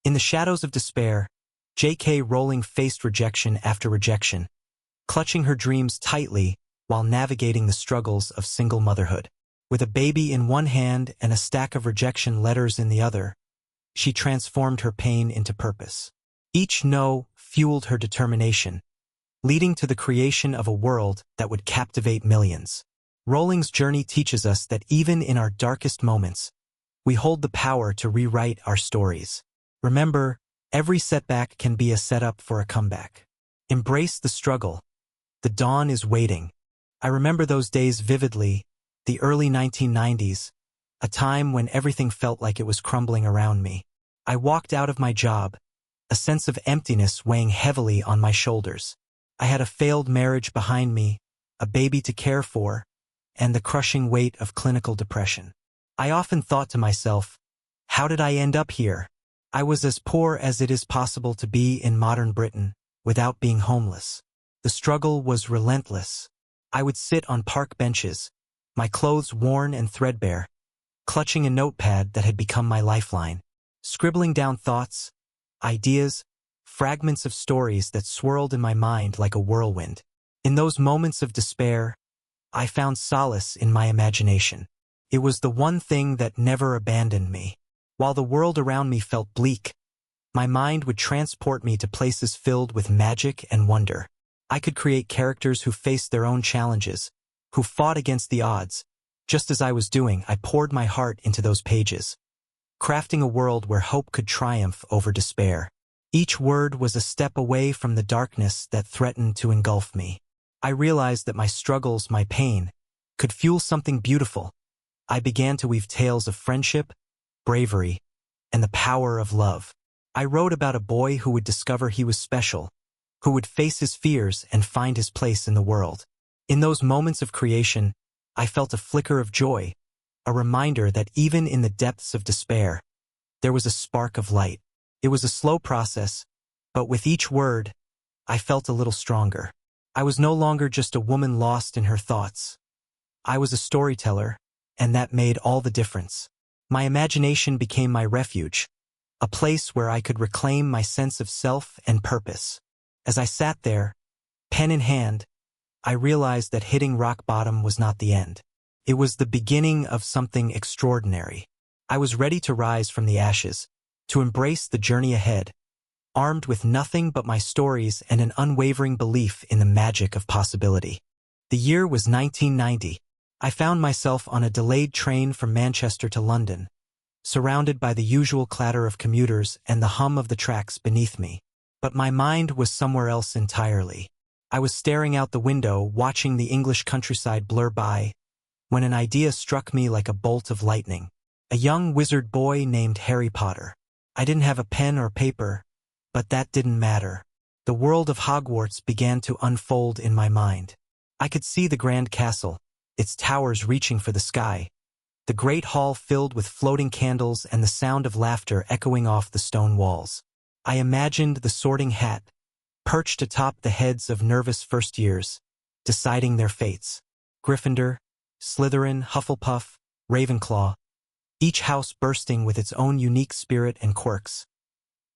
In the shadows of despair, J.K. Rowling faced rejection after rejection, clutching her dreams tightly while navigating the struggles of single motherhood. With a baby in one hand and a stack of rejection letters in the other, she transformed her pain into purpose. Each no fueled her determination, leading to the creation of a world that would captivate millions. Rowling's journey teaches us that even in our darkest moments, we hold the power to rewrite our stories. Remember, every setback can be a setup for a comeback. Embrace the struggle. The dawn is waiting. I remember those days vividly, the early 1990s, a time when everything felt like it was crumbling around me. I walked out of my job, a sense of emptiness weighing heavily on my shoulders. I had a failed marriage behind me, a baby to care for, and the crushing weight of clinical depression. I often thought to myself, how did I end up here? I was as poor as it is possible to be in modern Britain, without being homeless. The struggle was relentless. I would sit on park benches, my clothes worn and threadbare, clutching a notepad that had become my lifeline, scribbling down thoughts, ideas, fragments of stories that swirled in my mind like a whirlwind. In those moments of despair, I found solace in my imagination. It was the one thing that never abandoned me. While the world around me felt bleak, my mind would transport me to places filled with magic and wonder. I could create characters who faced their own challenges, who fought against the odds. Just as I was doing, I poured my heart into those pages, crafting a world where hope could triumph over despair. Each word was a step away from the darkness that threatened to engulf me. I realized that my struggles, my pain, could fuel something beautiful. I began to weave tales of friendship, bravery, and the power of love. I wrote about a boy who would discover he was special, who would face his fears and find his place in the world. In those moments of creation, I felt a flicker of joy, a reminder that even in the depths of despair, there was a spark of light. It was a slow process, but with each word, I felt a little stronger. I was no longer just a woman lost in her thoughts. I was a storyteller, and that made all the difference. My imagination became my refuge, a place where I could reclaim my sense of self and purpose. As I sat there, pen in hand, I realized that hitting rock bottom was not the end. It was the beginning of something extraordinary. I was ready to rise from the ashes, to embrace the journey ahead, armed with nothing but my stories and an unwavering belief in the magic of possibility. The year was 1990. I found myself on a delayed train from Manchester to London, surrounded by the usual clatter of commuters and the hum of the tracks beneath me. But my mind was somewhere else entirely. I was staring out the window, watching the English countryside blur by, when an idea struck me like a bolt of lightning. A young wizard boy named Harry Potter. I didn't have a pen or paper, but that didn't matter. The world of Hogwarts began to unfold in my mind. I could see the grand castle, its towers reaching for the sky, the great hall filled with floating candles and the sound of laughter echoing off the stone walls. I imagined the Sorting Hat, perched atop the heads of nervous first years, deciding their fates. Gryffindor, Slytherin, Hufflepuff, Ravenclaw, each house bursting with its own unique spirit and quirks.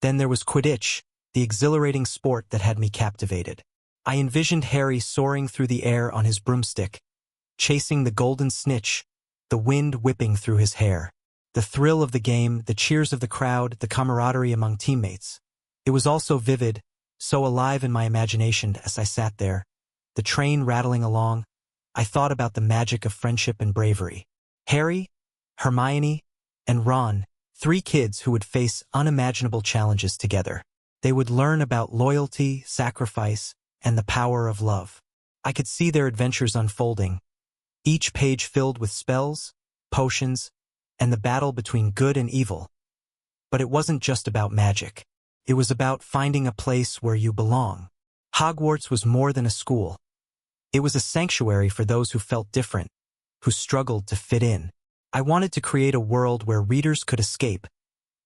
Then there was Quidditch, the exhilarating sport that had me captivated. I envisioned Harry soaring through the air on his broomstick, chasing the golden snitch, the wind whipping through his hair. The thrill of the game, the cheers of the crowd, the camaraderie among teammates. It was all so vivid, so alive in my imagination as I sat there, the train rattling along. I thought about the magic of friendship and bravery. Harry, Hermione, and Ron, three kids who would face unimaginable challenges together. They would learn about loyalty, sacrifice, and the power of love. I could see their adventures unfolding, each page filled with spells, potions, and the battle between good and evil. But it wasn't just about magic. It was about finding a place where you belong. Hogwarts was more than a school. It was a sanctuary for those who felt different, who struggled to fit in. I wanted to create a world where readers could escape,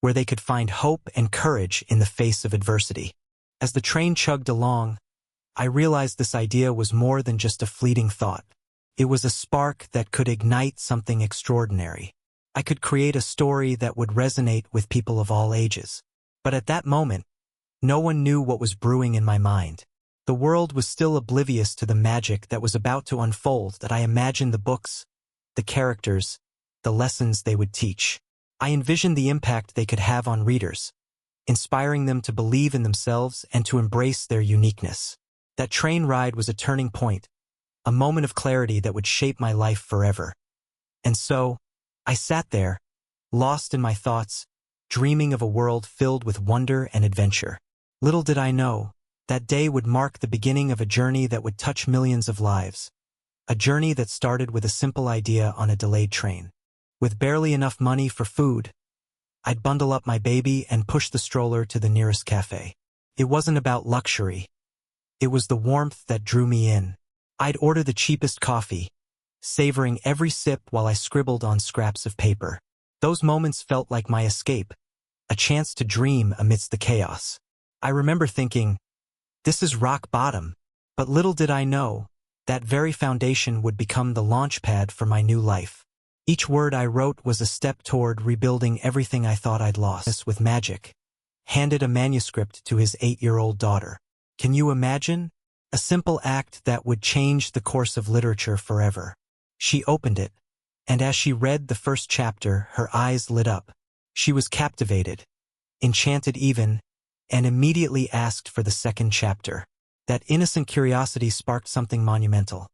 where they could find hope and courage in the face of adversity. As the train chugged along, I realized this idea was more than just a fleeting thought. It was a spark that could ignite something extraordinary. I could create a story that would resonate with people of all ages. But at that moment, no one knew what was brewing in my mind. The world was still oblivious to the magic that was about to unfold. That I imagined the books, the characters, the lessons they would teach. I envisioned the impact they could have on readers, inspiring them to believe in themselves and to embrace their uniqueness. That train ride was a turning point, a moment of clarity that would shape my life forever. And so, I sat there, lost in my thoughts, dreaming of a world filled with wonder and adventure. Little did I know, that day would mark the beginning of a journey that would touch millions of lives. A journey that started with a simple idea on a delayed train. With barely enough money for food, I'd bundle up my baby and push the stroller to the nearest cafe. It wasn't about luxury. It was the warmth that drew me in. I'd order the cheapest coffee, savoring every sip while I scribbled on scraps of paper. Those moments felt like my escape, a chance to dream amidst the chaos. I remember thinking, this is rock bottom, but little did I know, that very foundation would become the launchpad for my new life. Each word I wrote was a step toward rebuilding everything I thought I'd lost. With magic, handed a manuscript to his 8-year-old daughter. Can you imagine? A simple act that would change the course of literature forever. She opened it, and as she read the first chapter, her eyes lit up. She was captivated, enchanted even, and immediately asked for the second chapter. That innocent curiosity sparked something monumental.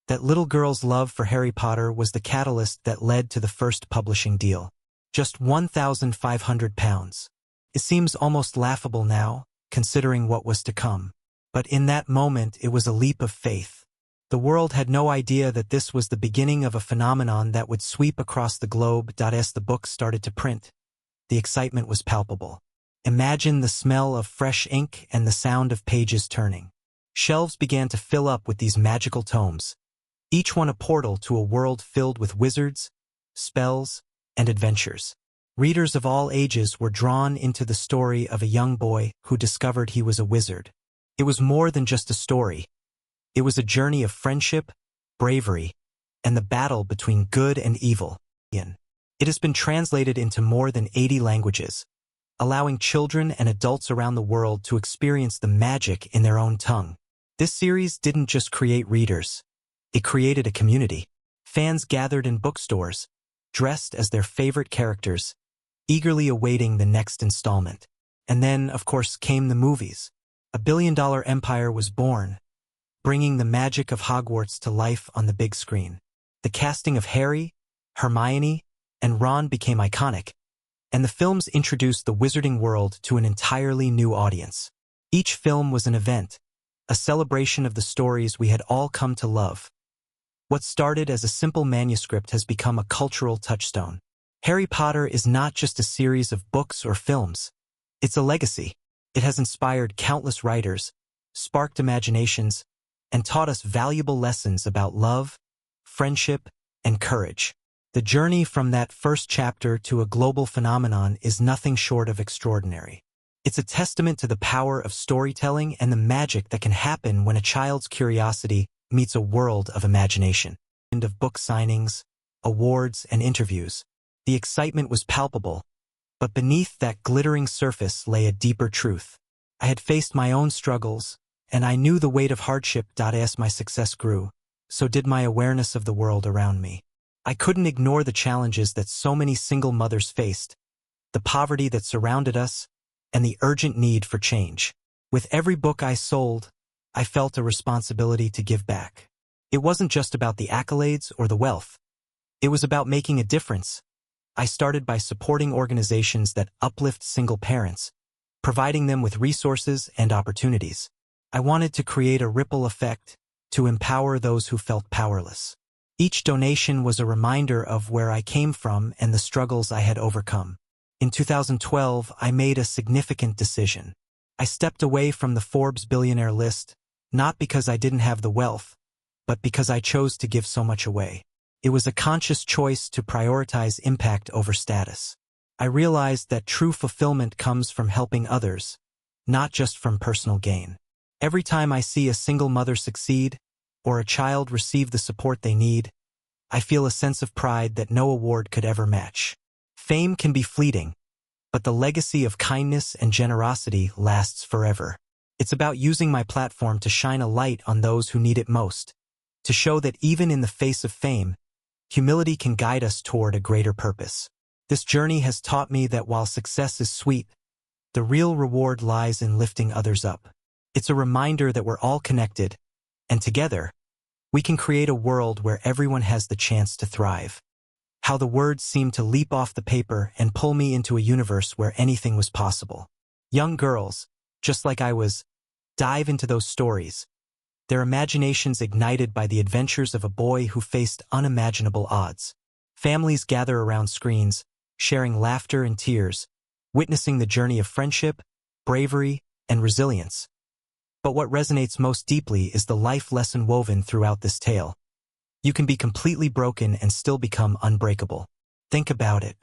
That little girl's love for Harry Potter was the catalyst that led to the first publishing deal. Just £1,500. It seems almost laughable now, considering what was to come. But in that moment it was a leap of faith. The world had no idea that this was the beginning of a phenomenon that would sweep across the globe. As the book started to print, the excitement was palpable. Imagine the smell of fresh ink and the sound of pages turning. Shelves began to fill up with these magical tomes, each one a portal to a world filled with wizards, spells, and adventures. Readers of all ages were drawn into the story of a young boy who discovered he was a wizard. It was more than just a story. It was a journey of friendship, bravery, and the battle between good and evil. It has been translated into more than 80 languages, allowing children and adults around the world to experience the magic in their own tongue. This series didn't just create readers. It created a community. Fans gathered in bookstores, dressed as their favorite characters, eagerly awaiting the next installment. And then, of course, came the movies. A billion-dollar empire was born, bringing the magic of Hogwarts to life on the big screen. The casting of Harry, Hermione, and Ron became iconic, and the films introduced the wizarding world to an entirely new audience. Each film was an event, a celebration of the stories we had all come to love. What started as a simple manuscript has become a cultural touchstone. Harry Potter is not just a series of books or films. It's a legacy. It has inspired countless writers, sparked imaginations, and taught us valuable lessons about love, friendship, and courage. The journey from that first chapter to a global phenomenon is nothing short of extraordinary. It's a testament to the power of storytelling and the magic that can happen when a child's curiosity meets a world of imagination. And of book signings, awards, and interviews, the excitement was palpable, but beneath that glittering surface lay a deeper truth. I had faced my own struggles, and I knew the weight of hardship. As my success grew, so did my awareness of the world around me. I couldn't ignore the challenges that so many single mothers faced, the poverty that surrounded us, and the urgent need for change. With every book I sold, I felt a responsibility to give back. It wasn't just about the accolades or the wealth. It was about making a difference. I started by supporting organizations that uplift single parents, providing them with resources and opportunities. I wanted to create a ripple effect, to empower those who felt powerless. Each donation was a reminder of where I came from and the struggles I had overcome. In 2012, I made a significant decision. I stepped away from the Forbes Billionaire list, not because I didn't have the wealth, but because I chose to give so much away. It was a conscious choice to prioritize impact over status. I realized that true fulfillment comes from helping others, not just from personal gain. Every time I see a single mother succeed, or a child receive the support they need, I feel a sense of pride that no award could ever match. Fame can be fleeting, but the legacy of kindness and generosity lasts forever. It's about using my platform to shine a light on those who need it most, to show that even in the face of fame, humility can guide us toward a greater purpose. This journey has taught me that while success is sweet, the real reward lies in lifting others up. It's a reminder that we're all connected, and together, we can create a world where everyone has the chance to thrive. How the words seemed to leap off the paper and pull me into a universe where anything was possible. Young girls, just like I was, dive into those stories, their imaginations ignited by the adventures of a boy who faced unimaginable odds. Families gather around screens, sharing laughter and tears, witnessing the journey of friendship, bravery, and resilience. But what resonates most deeply is the life lesson woven throughout this tale. You can be completely broken and still become unbreakable. Think about it.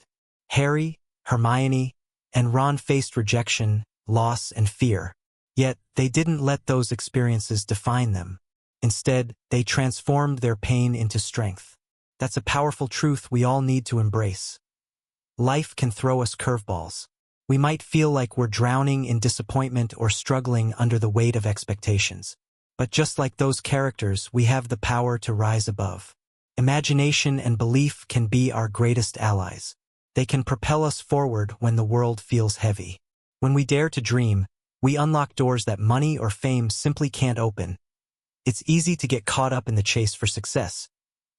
Harry, Hermione, and Ron faced rejection, loss, and fear. Yet, they didn't let those experiences define them. Instead, they transformed their pain into strength. That's a powerful truth we all need to embrace. Life can throw us curveballs. We might feel like we're drowning in disappointment or struggling under the weight of expectations. But just like those characters, we have the power to rise above. Imagination and belief can be our greatest allies. They can propel us forward when the world feels heavy. When we dare to dream, we unlock doors that money or fame simply can't open. It's easy to get caught up in the chase for success,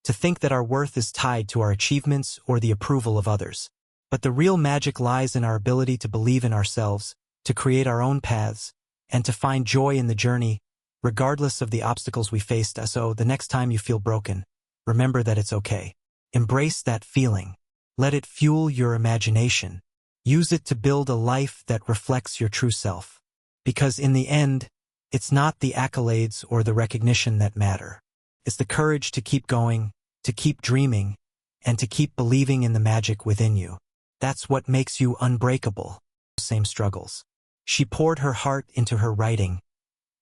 to think that our worth is tied to our achievements or the approval of others. But the real magic lies in our ability to believe in ourselves, to create our own paths, and to find joy in the journey, regardless of the obstacles we faced. So the next time you feel broken, remember that it's okay. Embrace that feeling. Let it fuel your imagination. Use it to build a life that reflects your true self. Because in the end, it's not the accolades or the recognition that matter. It's the courage to keep going, to keep dreaming, and to keep believing in the magic within you. That's what makes you unbreakable. Same struggles. She poured her heart into her writing,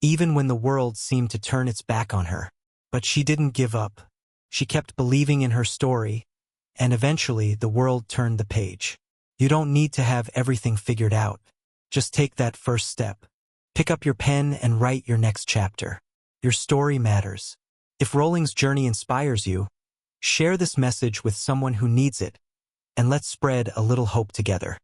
even when the world seemed to turn its back on her. But she didn't give up. She kept believing in her story, and eventually the world turned the page. You don't need to have everything figured out. Just take that first step. Pick up your pen and write your next chapter. Your story matters. If Rowling's journey inspires you, share this message with someone who needs it, and let's spread a little hope together.